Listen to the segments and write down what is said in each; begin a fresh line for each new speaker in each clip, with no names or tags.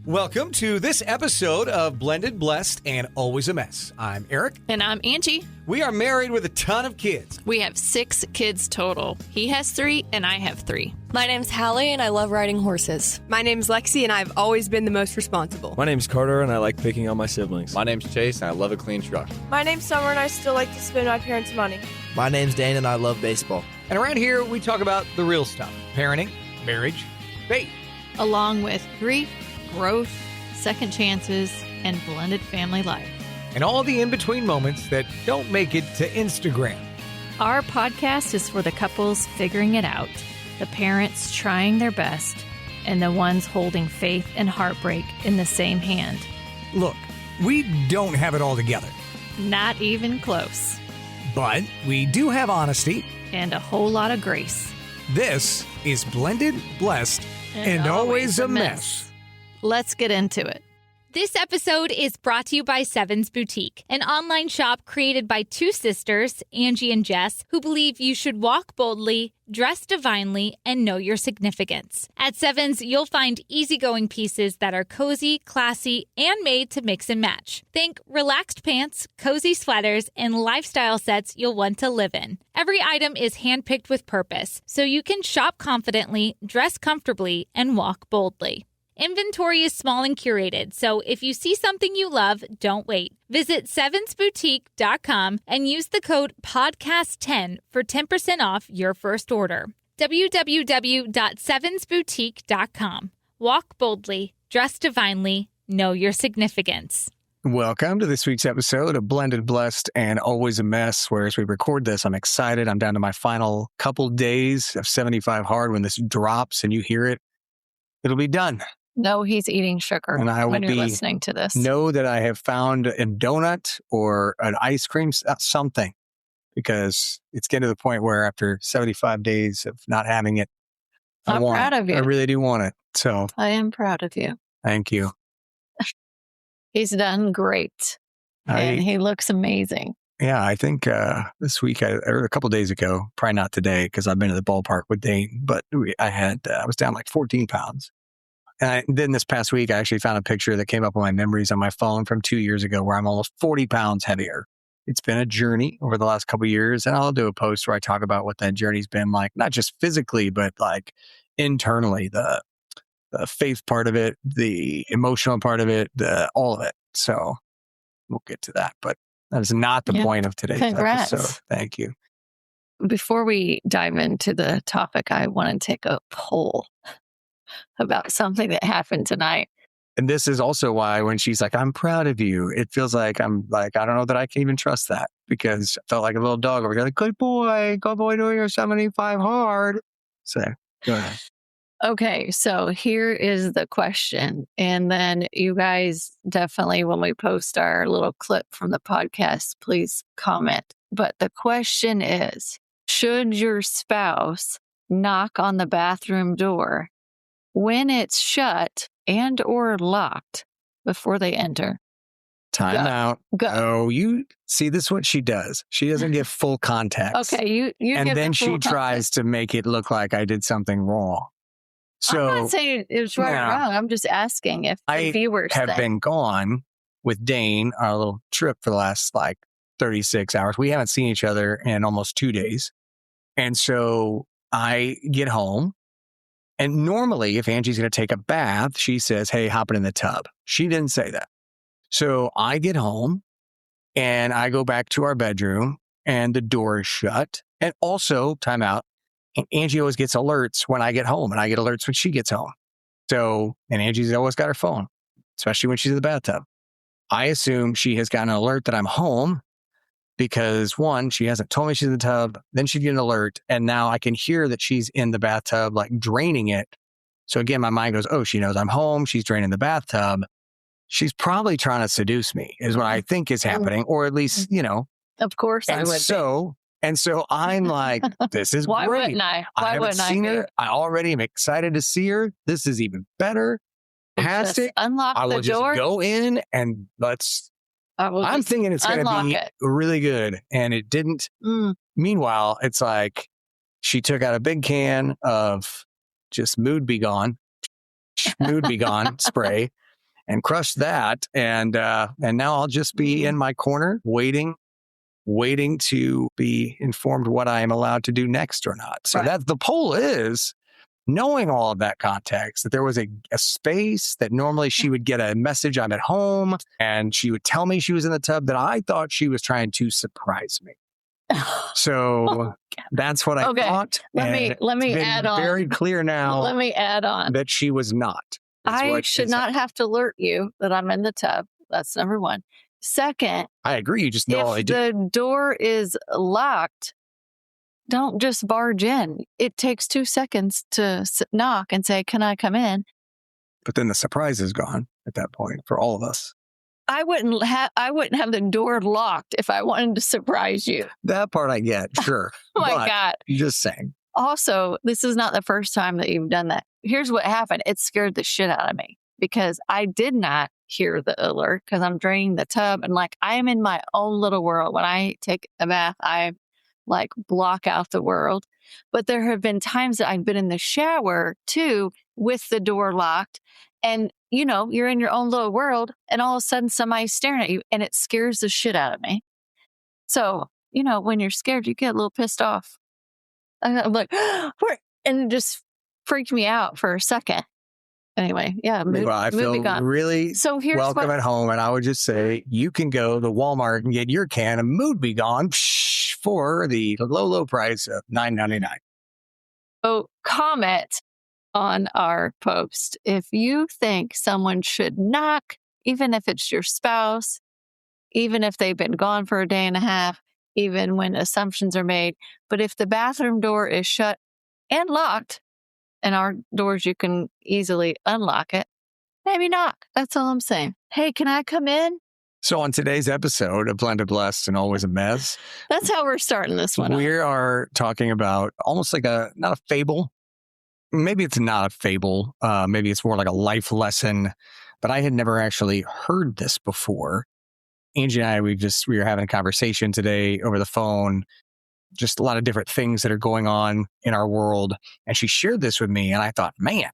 Welcome to this episode of Blended, Blessed, and Always a Mess. I'm Eric.
And I'm Angie.
We are married with a ton of kids.
We have 6 kids total. He has 3 and I have 3.
My name's Hallie and I love riding horses.
My name's Lexi and I've always been the most responsible.
My name's Carter and I like picking on my siblings.
My name's Chase and I love a clean truck.
My name's Summer and I still like to spend my parents' money.
My name's Dane and I love baseball.
And around here, we talk about the real stuff. Parenting, marriage, faith.
Along with grief, growth, second chances, and blended family life.
And all the in-between moments that don't make it to Instagram.
Our podcast is for the couples figuring it out, the parents trying their best, and the ones holding faith and heartbreak in the same hand.
Look, we don't have it all together.
Not even close.
But we do have honesty.
And a whole lot of grace.
This is Blended, Blessed, and Always a Mess.
Let's get into it.
This episode is brought to you by Seven's Boutique, an online shop created by 2 sisters, Angie and Jess, who believe you should walk boldly, dress divinely, and know your significance. At Seven's, you'll find easygoing pieces that are cozy, classy, and made to mix and match. Think relaxed pants, cozy sweaters, and lifestyle sets you'll want to live in. Every item is handpicked with purpose, so you can shop confidently, dress comfortably, and walk boldly. Inventory is small and curated, so if you see something you love, don't wait. Visit sevensboutique.com and use the code PODCAST10 for 10% off your first order. www.sevensboutique.com. Walk boldly, dress divinely, know your significance.
Welcome to this week's episode of Blended, Blessed, and Always a Mess, where as we record this, I'm excited. I'm down to my final couple days of 75 hard. When this drops and you hear it, it'll be done.
No, he's eating sugar
and I will
when you're listening to this.
Know that I have found a donut or an ice cream, something, because it's getting to the point where after 75 days of not having it,
I'm proud of you.
I really do want it. So
I am proud of you.
Thank you.
He's done great. And he looks amazing.
Yeah, I think this week, or a couple of days ago, probably not today because I've been to the ballpark with Dane, but I was down like 14 pounds. And then this past week, I actually found a picture that came up on my memories on my phone from 2 years ago where I'm almost 40 pounds heavier. It's been a journey over the last couple of years. And I'll do a post where I talk about what that journey's been like, not just physically, but like internally, the faith part of it, the emotional part of it, all of it. So we'll get to that. But that is not the point of today's episode. Thank you.
Before we dive into the topic, I want to take a poll about something that happened tonight.
And this is also why when she's like, I'm proud of you, it feels like I'm like, I don't know that I can even trust that, because I felt like a little dog over here, like, good boy doing your 75 hard. So go ahead.
Okay, so here is the question. And then you guys definitely, when we post our little clip from the podcast, please comment. But the question is, should your spouse knock on the bathroom door when it's shut and or locked before they enter?
Time out.
Go.
Oh, you see, this is what she does. She doesn't give full context.
Okay, you
and then she tries to make it look like I did something wrong. So
I'm not saying it was right or wrong. I'm just asking if the viewers
have been gone with Dane on a little trip for the last like 36 hours. We haven't seen each other in almost 2 days. And so I get home. And normally, if Angie's going to take a bath, she says, hey, hop in the tub. She didn't say that. So I get home and I go back to our bedroom and the door is shut. And also, time out, Angie always gets alerts when I get home and I get alerts when she gets home. So, and Angie's always got her phone, especially when she's in the bathtub. I assume she has gotten an alert that I'm home because, one, she hasn't told me she's in the tub. Then she'd get an alert. And now I can hear that she's in the bathtub, like draining it. So again, my mind goes, oh, she knows I'm home. She's draining the bathtub. She's probably trying to seduce me is what I think is happening. Or at least,
Of course I would.
And so I'm like, this is
Why
great.
wouldn't I?
I haven't seen her. I already am excited to see her. This is even better. Fantastic.
Unlock the door.
I will just go in and I'm thinking it's going to be really good. And it didn't. Meanwhile, it's like she took out a big can of just Mood Be Gone spray. and crushed that. And now I'll just be in my corner waiting to be informed what I am allowed to do next or not. So that the poll is knowing all of that context, that there was a space that normally she would get a message, I'm at home, and she would tell me she was in the tub, that I thought she was trying to surprise me. So that's what I thought.
Let me add on.
Very clear now.
Let me add on
that she was not.
I should not have to alert you that I'm in the tub. That's number one. Second,
I agree. You just know all I
if
do.
the door is locked, don't just barge in. It takes 2 seconds to knock and say, "Can I come in?"
But then the surprise is gone at that point for all of us.
I wouldn't have the door locked if I wanted to surprise you.
That part I get, sure.
Oh my God.
Just saying.
Also, this is not the first time that you've done that. Here's what happened. It scared the shit out of me because I did not hear the alert because I'm draining the tub and like I am in my own little world. When I take a bath, I like block out the world. But there have been times that I've been in the shower too with the door locked and you know, you're in your own little world and all of a sudden somebody's staring at you and it scares the shit out of me. So, you know, when you're scared, you get a little pissed off. I'm like, where? And it just freaked me out for a second. Anyway, yeah.
I feel really welcome at home. And I would just say, you can go to Walmart and get your can of Mood Be Gone for the low price of $9.99.
So comment on our post if you think someone should knock, even if it's your spouse, even if they've been gone for a day and a half, even when assumptions are made. But if the bathroom door is shut and locked, and our doors, you can easily unlock it, maybe knock. That's all I'm saying. Hey, can I come in?
So on today's episode of Blended Blessed and Always a Mess,
that's how we're starting this one.
We are talking about almost like not a fable. Maybe it's not a fable. Maybe it's more like a life lesson. But I had never actually heard this before. Angie and I, we were having a conversation today over the phone. Just a lot of different things that are going on in our world. And she shared this with me. And I thought, man,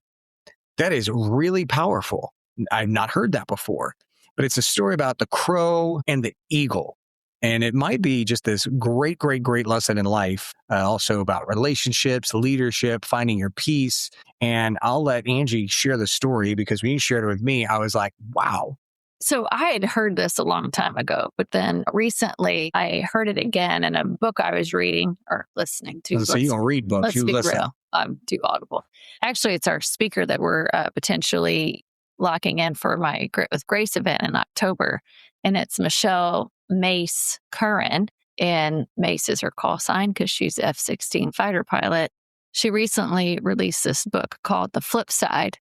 that is really powerful. I've not heard that before. But it's a story about the crow and the eagle. And it might be just this great lesson in life. Also about relationships, leadership, finding your peace. And I'll let Angie share the story because when you shared it with me, I was like, wow.
So I had heard this a long time ago, but then recently I heard it again in a book I was reading or listening to.
So you don't read books, you listen.
Real. I'm too audible. Actually, it's our speaker that we're potentially locking in for my Grit with Grace event in October. And it's Michelle Mace Curran. And Mace is her call sign because she's an F-16 fighter pilot. She recently released this book called The Flip Side.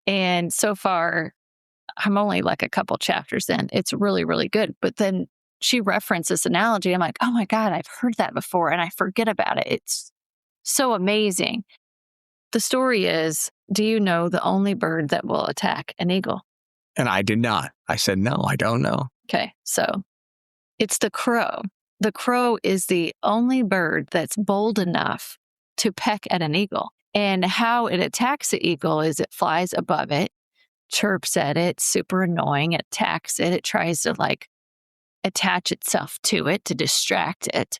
And so far, I'm only like a couple chapters in. It's really, really good. But then she referenced this analogy. I'm like, oh my God, I've heard that before and I forget about it. It's so amazing. The story is, do you know the only bird that will attack an eagle?
And I did not. I said, no, I don't know.
Okay, so it's the crow. The crow is the only bird that's bold enough to peck at an eagle. And how it attacks the eagle is it flies above it, chirps at it, super annoying, it attacks it, it tries to like attach itself to it to distract it.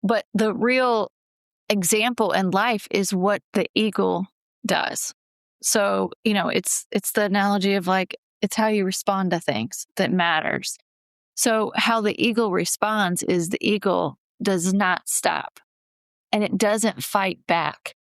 But the real example in life is what the eagle does. So, you know, it's the analogy of like, it's how you respond to things that matters. So how the eagle responds is the eagle does not stop and it doesn't fight back.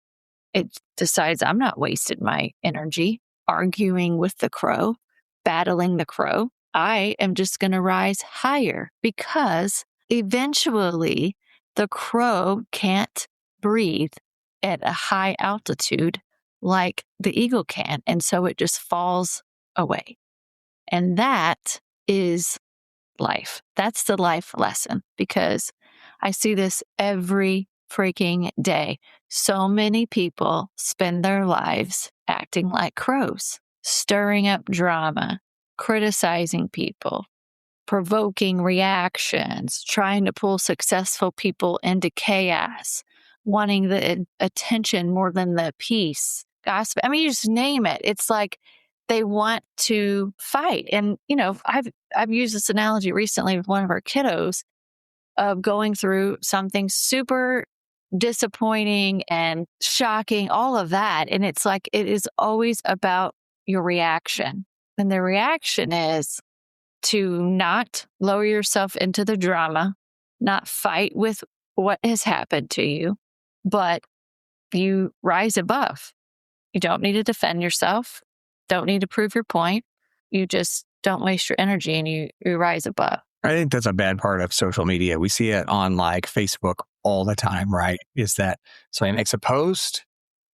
It decides, I'm not wasting my energy arguing with the crow, battling the crow. I am just going to rise higher because eventually the crow can't breathe at a high altitude like the eagle can. And so it just falls away. And that is life. That's the life lesson because I see this every freaking day. So many people spend their lives acting like crows, stirring up drama, criticizing people, provoking reactions, trying to pull successful people into chaos, wanting the attention more than the peace, gossip. I mean, you just name it. It's like they want to fight. And, I've used this analogy recently with one of our kiddos of going through something super disappointing and shocking, all of that. And it's like, it is always about your reaction. And the reaction is to not lower yourself into the drama, not fight with what has happened to you, but you rise above. You don't need to defend yourself, don't need to prove your point. You just don't waste your energy and you rise above.
I think that's a bad part of social media. We see it on like Facebook all the time, right? Is that somebody makes a post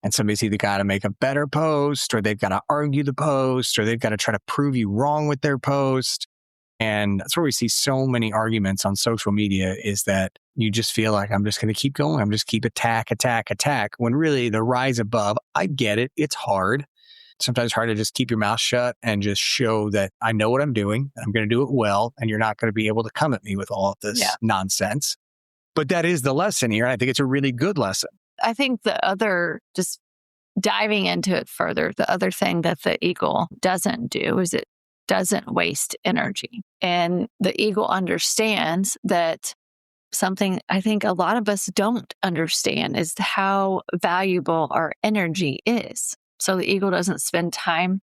and somebody's either got to make a better post or they've got to argue the post or they've got to try to prove you wrong with their post. And that's where we see so many arguments on social media is that you just feel like I'm just going to keep going. I'm just keep attack. When really the rise above, I get it. It's hard. Sometimes hard to just keep your mouth shut and just show that I know what I'm doing. I'm going to do it well. And you're not going to be able to come at me with all of this nonsense. But that is the lesson here. And I think it's a really good lesson.
I think the other, just diving into it further, the other thing that the eagle doesn't do is it doesn't waste energy. And the eagle understands that something I think a lot of us don't understand is how valuable our energy is. So the eagle doesn't spend time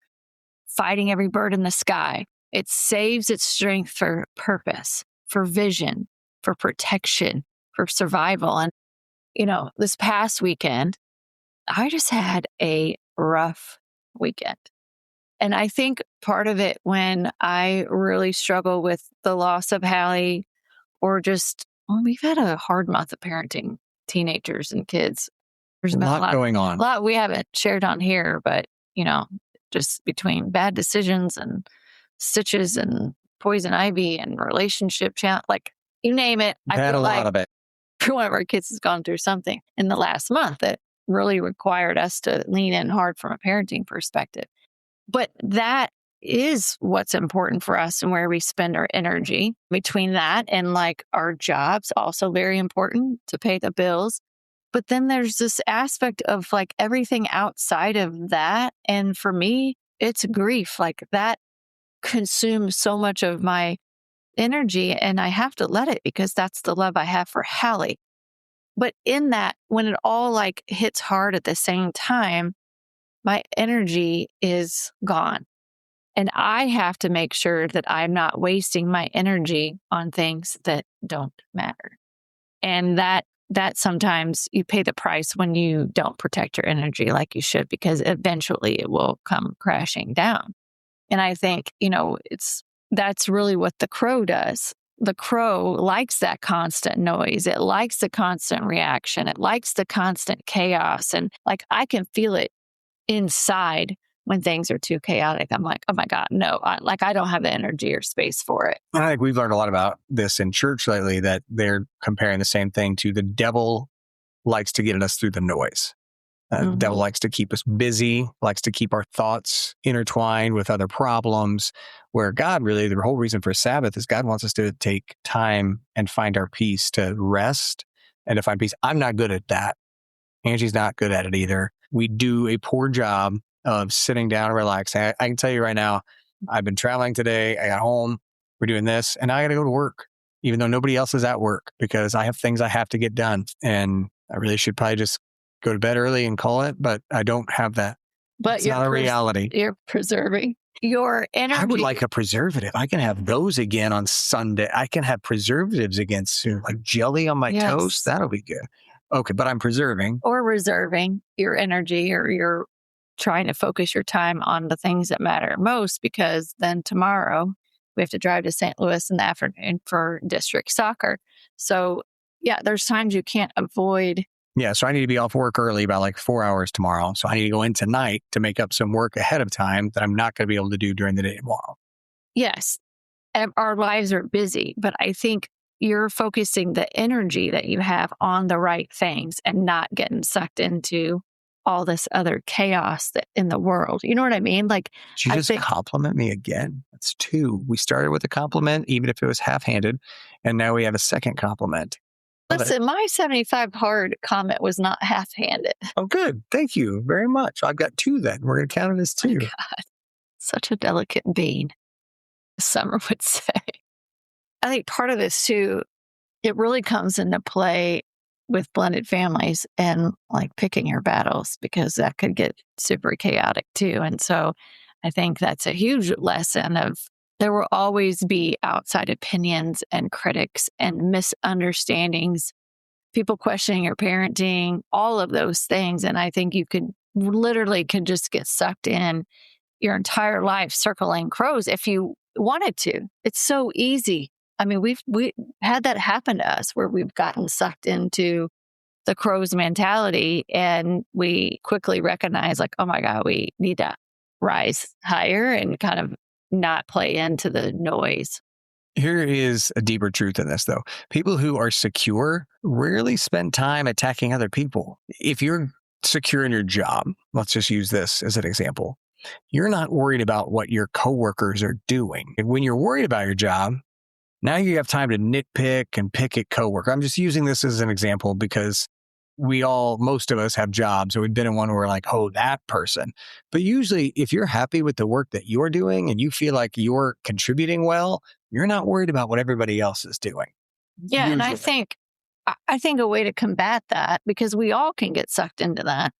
fighting every bird in the sky. It saves its strength for purpose, for vision, for protection, for survival. And, this past weekend, I just had a rough weekend. And I think part of it when I really struggle with the loss of Hallie or we've had a hard month of parenting teenagers and kids. There's
a lot going on.
A lot we haven't shared on here, but, just between bad decisions and stitches and poison ivy and relationship challenge, like you name it.
I've had a lot of it.
One of our kids has gone through something in the last month that really required us to lean in hard from a parenting perspective. But that is what's important for us and where we spend our energy. Between that and like our jobs, also very important to pay the bills. But then there's this aspect of like everything outside of that. And for me, it's grief. Like that consumes so much of my energy and I have to let it because that's the love I have for Hallie. But in that, when it all like hits hard at the same time, my energy is gone. And I have to make sure that I'm not wasting my energy on things that don't matter. And that sometimes you pay the price when you don't protect your energy like you should, because eventually it will come crashing down. And I think, that's really what the crow does. The crow likes that constant noise. It likes the constant reaction. It likes the constant chaos. And like, I can feel it inside when things are too chaotic. I'm like, oh my God, no, I don't have the energy or space for it.
I think we've learned a lot about this in church lately, that they're comparing the same thing to the devil likes to get us through the noise. The devil likes to keep us busy, likes to keep our thoughts intertwined with other problems, where God really, the whole reason for Sabbath is God wants us to take time and find our peace, to rest and to find peace. I'm not good at that. Angie's not good at it either. We do a poor job of sitting down and relaxing. I can tell you right now, I've been traveling today. I got home. We're doing this and I got to go to work, even though nobody else is at work, because I have things I have to get done. And I really should probably just go to bed early and call it, but I don't have that.
But
it's not a reality.
You're preserving your energy.
I would like a preservative. I can have those again on Sunday. I can have preservatives again soon, like jelly on my toast. That'll be good. Okay, but I'm preserving.
Or reserving your energy, or you're trying to focus your time on the things that matter most, because then tomorrow we have to drive to St. Louis in the afternoon for district soccer. So yeah, there's times you can't avoid.
Yeah, so I need to be off work early, about like 4 hours tomorrow. So I need to go in tonight to make up some work ahead of time that I'm not going to be able to do during the day tomorrow.
Yes, our lives are busy, but I think you're focusing the energy that you have on the right things and not getting sucked into all this other chaos that in the world. You know what I mean? Like,
did you just compliment me again? That's 2. We started with a compliment, even if it was half-handed, and now we have a second compliment.
Listen, my 75 hard comment was not half-handed.
Oh, good. Thank you very much. I've got 2 then. We're going to count it as 2.
Oh, God. such a delicate being, Summer would say. I think part of this too, it really comes into play with blended families and like picking your battles, because that could get super chaotic too. And so I think that's a huge lesson of there will always be outside opinions and critics and misunderstandings, people questioning your parenting, all of those things. And I think you could just get sucked in your entire life circling crows if you wanted to. It's so easy. I mean, we had that happen to us where we've gotten sucked into the crows mentality, and we quickly recognize like, oh my God, we need to rise higher and kind of not play into the noise.
Here is a deeper truth in this, though. People who are secure rarely spend time attacking other people. If you're secure in your job, let's just use this as an example. You're not worried about what your coworkers are doing. When you're worried about your job, now you have time to nitpick and pick at coworker. I'm just using this as an example because most of us have jobs, or we've been in one where we're like, oh, that person. But usually if you're happy with the work that you're doing and you feel like you're contributing well, you're not worried about what everybody else is doing.
Yeah. Usually. And I think a way to combat that, because we all can get sucked into that,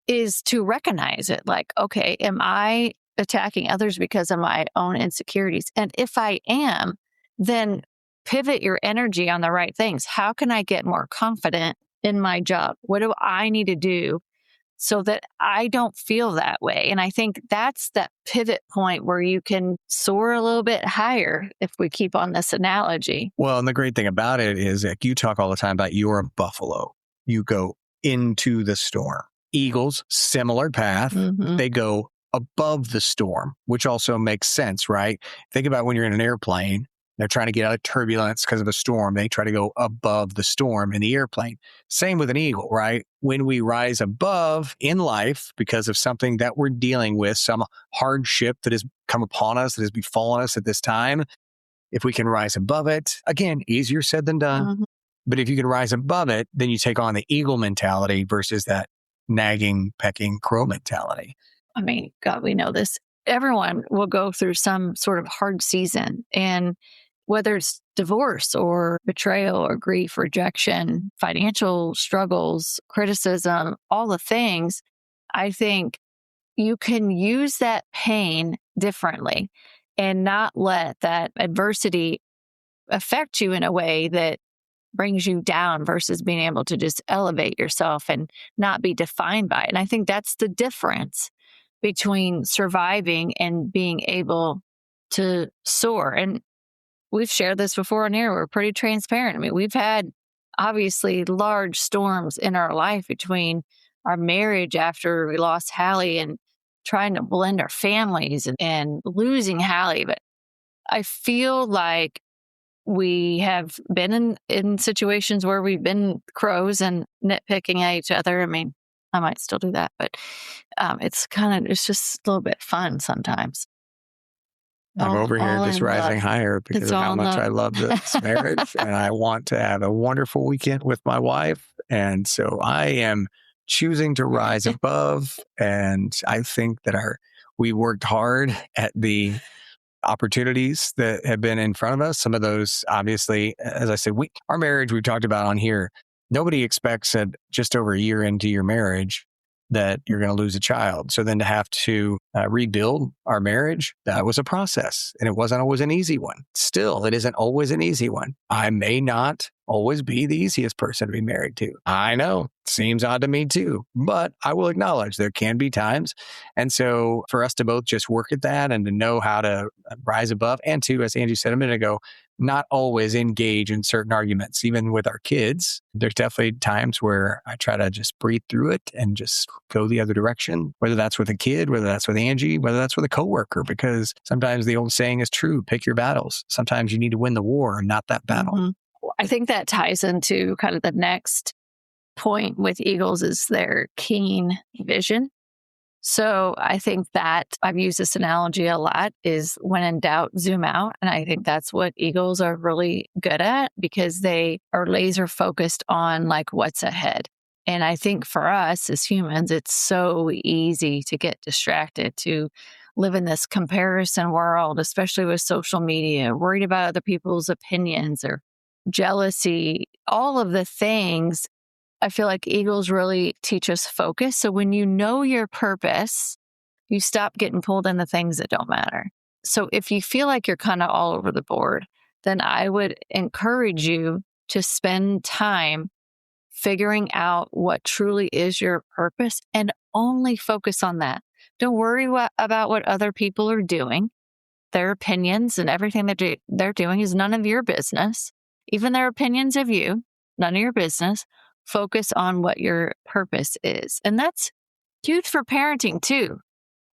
is to recognize it. Like, okay, am I attacking others because of my own insecurities? And if I am, then pivot your energy on the right things. How can I get more confident in my job? What do I need to do so that I don't feel that way? And I think that's that pivot point where you can soar a little bit higher, if we keep on this analogy.
Well, and the great thing about it is that you talk all the time about you're a buffalo. You go into the storm. Eagles, similar path. Mm-hmm. They go above the storm, which also makes sense, right? Think about when you're in an airplane. They're trying to get out of turbulence because of a storm. They try to go above the storm in the airplane. Same with an eagle, right? When we rise above in life because of something that we're dealing with, some hardship that has come upon us, that has befallen us at this time, if we can rise above it, again, easier said than done. Mm-hmm. But if you can rise above it, then you take on the eagle mentality versus that nagging, pecking crow mentality.
I mean, God, we know this. Everyone will go through some sort of hard season. And whether it's divorce or betrayal or grief, rejection, financial struggles, criticism, all the things, I think you can use that pain differently and not let that adversity affect you in a way that brings you down versus being able to just elevate yourself and not be defined by it. And I think that's the difference between surviving and being able to soar. And we've shared this before on air. We're pretty transparent. I mean, we've had obviously large storms in our life between our marriage after we lost Hallie and trying to blend our families and losing Hallie. But I feel like we have been in situations where we've been crows and nitpicking at each other. I mean, I might still do that, but it's just a little bit fun sometimes.
I'm over here just rising higher because of how much I love this marriage, and I want to have a wonderful weekend with my wife. And so I am choosing to rise above. And I think that we worked hard at the opportunities that have been in front of us. Some of those, obviously, as I said, our marriage we've talked about on here, nobody expects that just over a year into your marriage that you're going to lose a child. So then to have to rebuild our marriage, that was a process. And it wasn't always an easy one. Still, it isn't always an easy one. I may not always be the easiest person to be married to. I know, seems odd to me too, but I will acknowledge there can be times. And so for us to both just work at that and to know how to rise above, and to, as Angie said a minute ago, not always engage in certain arguments, even with our kids. There's definitely times where I try to just breathe through it and just go the other direction, whether that's with a kid, whether that's with Angie, whether that's with a coworker, because sometimes the old saying is true, pick your battles. Sometimes you need to win the war and not that battle.
Mm-hmm. I think that ties into kind of the next point with eagles is their keen vision. So I think that I've used this analogy a lot is when in doubt, zoom out. And I think that's what eagles are really good at because they are laser focused on like what's ahead. And I think for us as humans, it's so easy to get distracted, to live in this comparison world, especially with social media, worried about other people's opinions or jealousy, all of the things. I feel like Eagles really teach us focus. So when you know your purpose, you stop getting pulled into things that don't matter. So if you feel like you're kind of all over the board, then I would encourage you to spend time figuring out what truly is your purpose and only focus on that. Don't worry about what other people are doing. Their opinions and everything that they're doing is none of your business. Even their opinions of you, none of your business. Focus on what your purpose is. And that's huge for parenting too.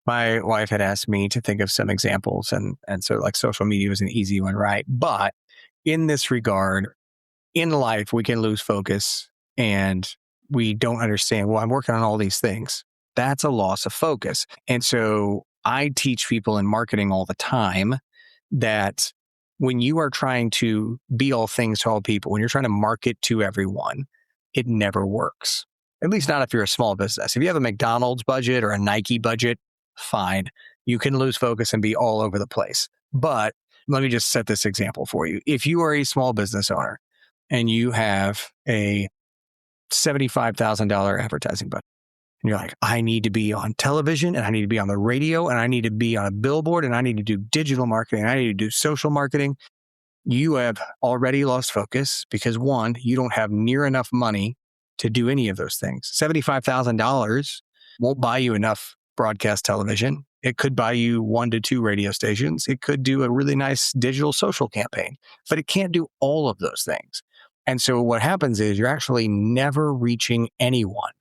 My wife had asked me to think of some examples. And so like social media was an easy one, right? But in this regard, in life, we can lose focus and we don't understand, well, I'm working on all these things. That's a loss of focus. And so I teach people in marketing all the time that when you are trying to be all things to all people, when you're trying to market to everyone, it never works. At least not if you're a small business. If you have a McDonald's budget or a Nike budget, fine. You can lose focus and be all over the place. But let me just set this example for you. If you are a small business owner and you have a $75,000 advertising budget, and you're like, I need to be on television and I need to be on the radio and I need to be on a billboard and I need to do digital marketing. I need to do social marketing. You have already lost focus because one, you don't have near enough money to do any of those things. $75,000 won't buy you enough broadcast television. It could buy you 1 to 2 radio stations. It could do a really nice digital social campaign, but it can't do all of those things. And so what happens is you're actually never reaching anyone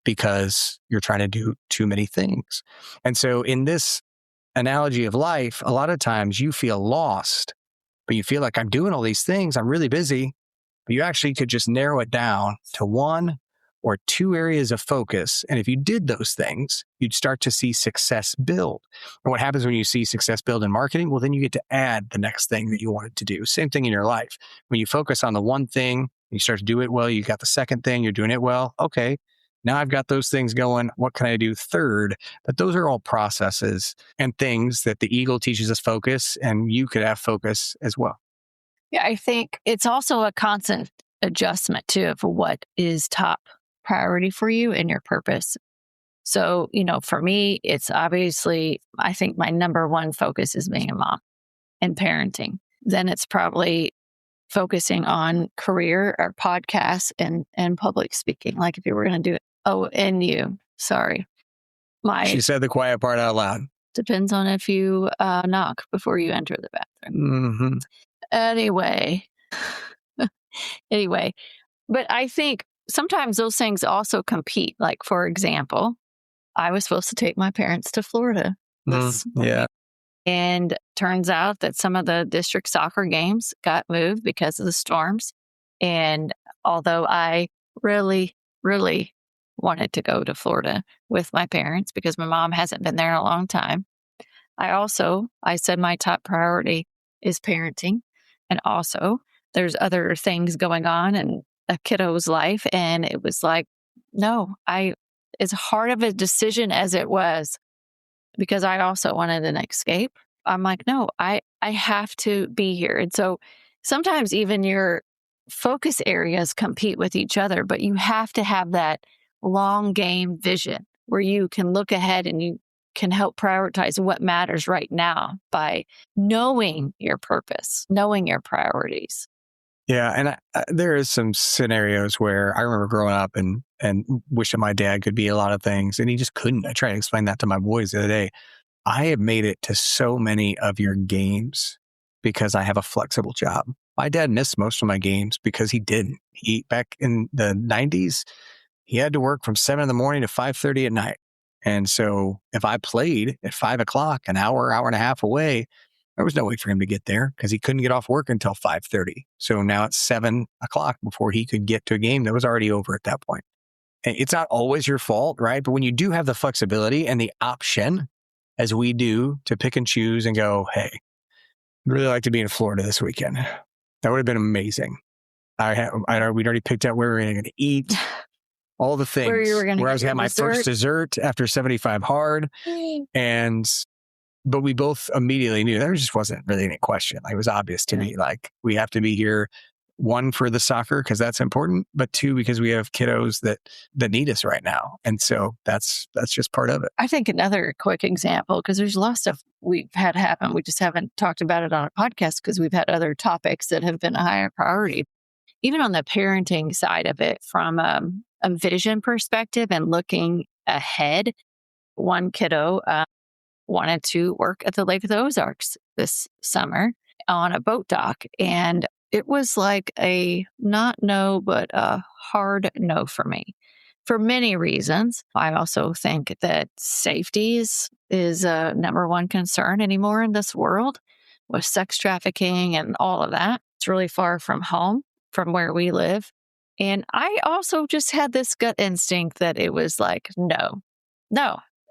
because you're trying to do too many things. And so in this analogy of life, a lot of times you feel lost, but you feel like I'm doing all these things. I'm really busy, but you actually could just narrow it down to 1 or 2 areas of focus. And if you did those things, you'd start to see success build. And what happens when you see success build in marketing? Well, then you get to add the next thing that you wanted to do. Same thing in your life. When you focus on the one thing, you start to do it well, you got the second thing, you're doing it well. Okay, now I've got those things going. What can I do third? But those are all processes and things that the Eagle teaches us focus, and you could have focus as well.
Yeah, I think it's also a constant adjustment too of what is top priority for you and your purpose. So, for me, it's obviously, I think my number one focus is being a mom and parenting. Then it's probably focusing on career or podcasts and public speaking. Like if you were going to do it. Oh, and you, sorry.
She said the quiet part out loud.
Depends on if you knock before you enter the bathroom.
Mm-hmm.
Anyway, but I think sometimes those things also compete. Like, for example, I was supposed to take my parents to Florida.
Yeah.
And turns out that some of the district soccer games got moved because of the storms. And although I really, really wanted to go to Florida with my parents because my mom hasn't been there in a long time, I said my top priority is parenting. And also there's other things going on in a kiddo's life. And it was like, no, as hard of a decision as it was, because I also wanted an escape. I'm like, no, I have to be here. And so sometimes even your focus areas compete with each other, but you have to have that long game vision where you can look ahead and you can help prioritize what matters right now by knowing your purpose, knowing your priorities.
Yeah. And there is some scenarios where I remember growing up and wishing my dad could be a lot of things, and he just couldn't. I tried to explain that to my boys the other day. I have made it to so many of your games because I have a flexible job. My dad missed most of my games because he didn't. Back in the 90s, he had to work from 7 a.m. to 5:30 at night. And so if I played at 5 o'clock, an hour and a half away, there was no way for him to get there because he couldn't get off work until 5:30. So now it's 7 o'clock before he could get to a game that was already over at that point. And it's not always your fault, right? But when you do have the flexibility and the option, as we do, to pick and choose and go, hey, I'd really like to be in Florida this weekend. That would have been amazing. We'd already picked out where we were going to eat, all the things.
Where you were going to
I was going to have my first dessert after 75 hard. And But we both immediately knew there just wasn't really any question. Like, it was obvious to me, like, we have to be here, one, for the soccer, because that's important, but two, because we have kiddos that need us right now. And so that's just part of it.
I think another quick example, because there's a lot of stuff we've had happen. We just haven't talked about it on a podcast because we've had other topics that have been a higher priority. Even on the parenting side of it, from a vision perspective and looking ahead, one kiddo wanted to work at the Lake of the Ozarks this summer on a boat dock. And it was like a not no, but a hard no for me for many reasons. I also think that safety is a number one concern anymore in this world with sex trafficking and all of that. It's really far from home, from where we live. And I also just had this gut instinct that it was like, no.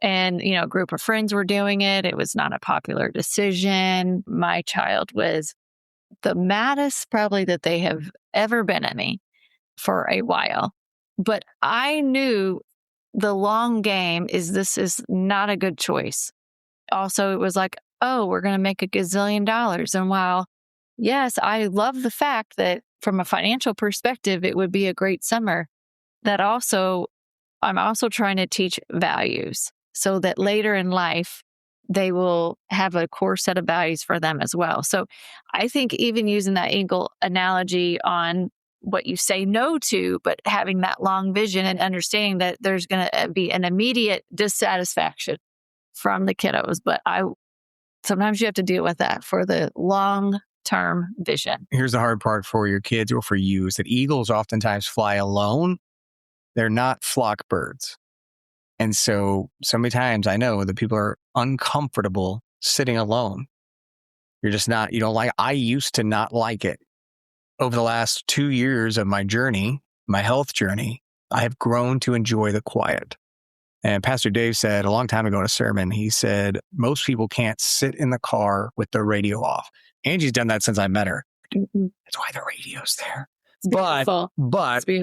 And, a group of friends were doing it. It was not a popular decision. My child was the maddest probably that they have ever been at me for a while. But I knew the long game this is not a good choice. Also, it was like, oh, we're going to make $1 gazillion. And while, yes, I love the fact that from a financial perspective, it would be a great summer, that also, I'm also trying to teach values so that later in life, they will have a core set of values for them as well. So I think even using that eagle analogy on what you say no to, but having that long vision and understanding that there's going to be an immediate dissatisfaction from the kiddos. But sometimes you have to deal with that for the long-term vision.
Here's the hard part for your kids or for you is that eagles oftentimes fly alone. They're not flock birds. And so many times I know that people are uncomfortable sitting alone. You're just not, you don't like, I used to not like it. Over the last 2 years of my journey, my health journey, I have grown to enjoy the quiet. And Pastor Dave said a long time ago in a sermon, he said, most people can't sit in the car with the radio off. Angie's done that since I met her. That's why the radio's there. But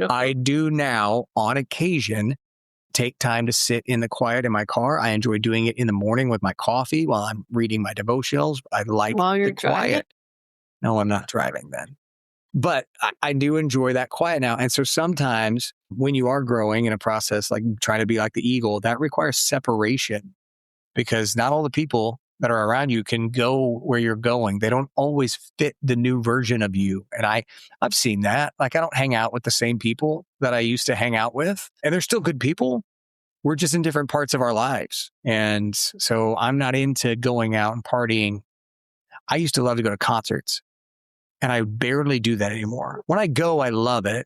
I do now on occasion take time to sit in the quiet in my car. I enjoy doing it in the morning with my coffee while I'm reading my devotionals. I like the quiet. No, I'm not driving then. But I do enjoy that quiet now. And so sometimes when you are growing in a process, like trying to be like the eagle, that requires separation because not all the people that are around you can go where you're going. They don't always fit the new version of you. And I've seen that. Like I don't hang out with the same people that I used to hang out with. And they're still good people. We're just in different parts of our lives. And so I'm not into going out and partying. I used to love to go to concerts. And I barely do that anymore. When I go, I love it.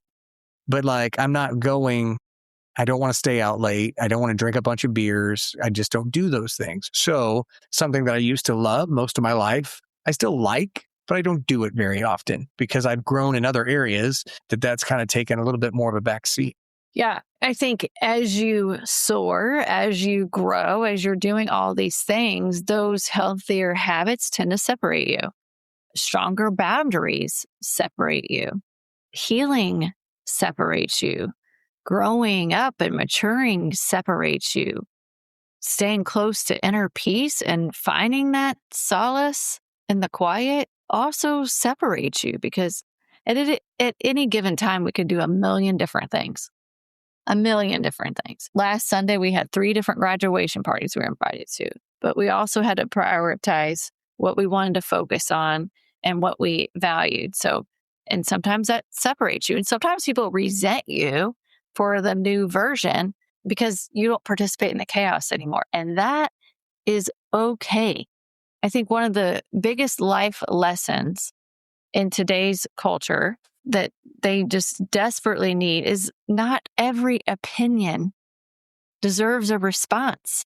But like, I'm not going, I don't want to stay out late. I don't want to drink a bunch of beers. I just don't do those things. So something that I used to love most of my life, I still like, but I don't do it very often because I've grown in other areas that's kind of taken a little bit more of a back seat.
Yeah, I think as you soar, as you grow, as you're doing all these things, those healthier habits tend to separate you. Stronger boundaries separate you. Healing separates you. Growing up and maturing separates you. Staying close to inner peace and finding that solace in the quiet also separates you because at any given time, we could do a million different things. Last Sunday, we had 3 different graduation parties we were invited to, but we also had to prioritize what we wanted to focus on and what we valued. So, and sometimes that separates you. And sometimes people resent you for the new version because you don't participate in the chaos anymore. And that is okay. I think one of the biggest life lessons in today's culture that they just desperately need is not every opinion deserves a response.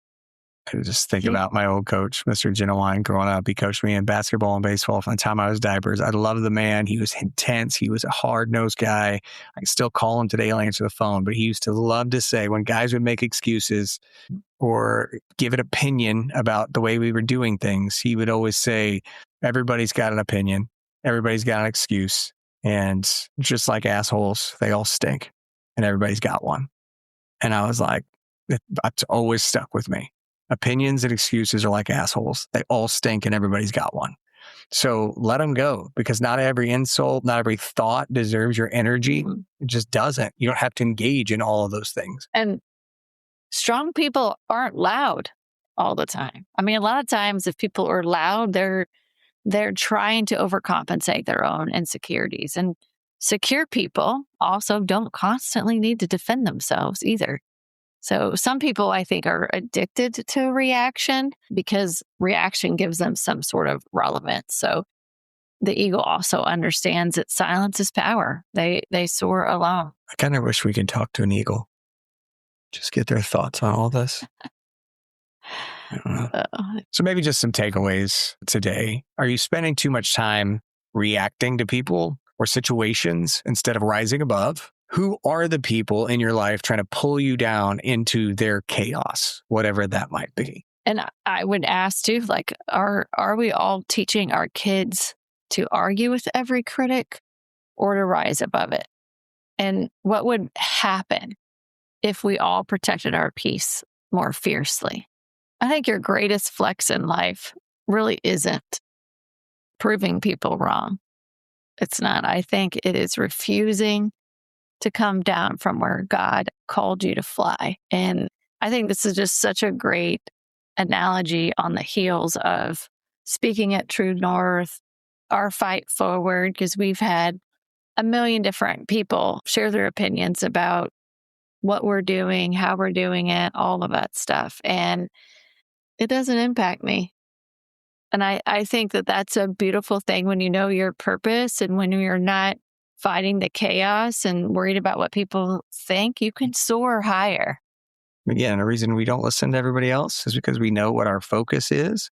I just think about my old coach, Mr. Genowine, growing up. He coached me in basketball and baseball from the time I was diapers. I love the man. He was intense. He was a hard-nosed guy. I can still call him today. He'll answer the phone. But he used to love to say when guys would make excuses or give an opinion about the way we were doing things, he would always say, everybody's got an opinion. Everybody's got an excuse. And just like assholes, they all stink. And everybody's got one. And I was like, it's always stuck with me. Opinions and excuses are like assholes. They all stink and everybody's got one. So let them go, because not every insult, not every thought deserves your energy. It just doesn't. You don't have to engage in all of those things.
And strong people aren't loud all the time. I mean, a lot of times if people are loud, they're trying to overcompensate their own insecurities. And secure people also don't constantly need to defend themselves either. So some people, I think, are addicted to reaction because reaction gives them some sort of relevance. So the eagle also understands that silence is power. They soar alone.
I kind of wish we could talk to an eagle. Just get their thoughts on all this. I don't know. So maybe just some takeaways today. Are you spending too much time reacting to people or situations instead of rising above? Who are the people in your life trying to pull you down into their chaos, whatever that might be?
And I would ask too, like, are we all teaching our kids to argue with every critic or to rise above it? And what would happen if we all protected our peace more fiercely? I think your greatest flex in life really isn't proving people wrong. It's not. I think it is refusing to come down from where God called you to fly. And I think this is just such a great analogy on the heels of speaking at True North, our fight forward, because we've had a million different people share their opinions about what we're doing, how we're doing it, all of that stuff. And it doesn't impact me. And I think that that's a beautiful thing when you know your purpose and when you're not fighting the chaos and worried about what people think, you can soar higher.
Again, the reason we don't listen to everybody else is because we know what our focus is.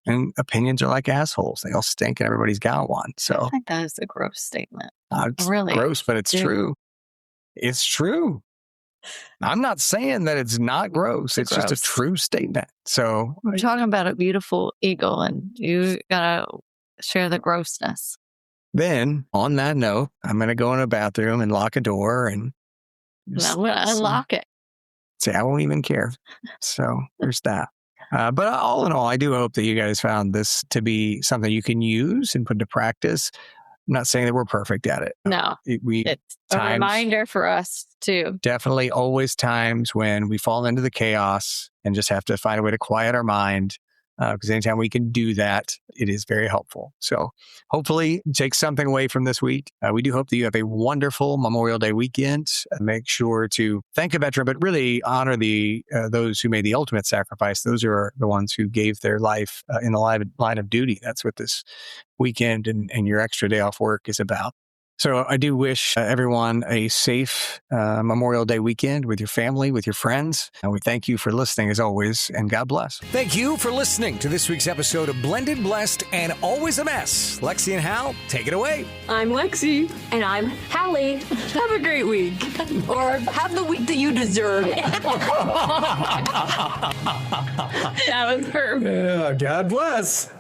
And opinions are like assholes. They all stink and everybody's got one. So
I think that is a gross statement.
It's
really
gross, but it's true. It's true. I'm not saying that it's not gross. It's just a true statement. So
we're talking about a beautiful eagle and you gotta share the grossness.
Then on that note, I'm going to go in a bathroom and lock a door and
I'm going to unlock it.
Say, I won't even care. So there's that. But all in all, I do hope that you guys found this to be something you can use and put into practice. I'm not saying that we're perfect at it.
No, it's a reminder for us too.
Definitely always times when we fall into the chaos and just have to find a way to quiet our mind. Because anytime we can do that, it is very helpful. So hopefully take something away from this week. We do hope that you have a wonderful Memorial Day weekend. Make sure to thank a veteran, but really honor those who made the ultimate sacrifice. Those are the ones who gave their life in the line of duty. That's what this weekend and your extra day off work is about. So I do wish everyone a safe Memorial Day weekend with your family, with your friends. And we thank you for listening as always, and God bless.
Thank you for listening to this week's episode of Blended, Blessed, and Always a Mess. Lexi and Hal, take it away.
I'm Lexi.
And I'm Hallie.
Have a great week.
Or have the week that you deserve.
That was perfect.
Yeah, God bless.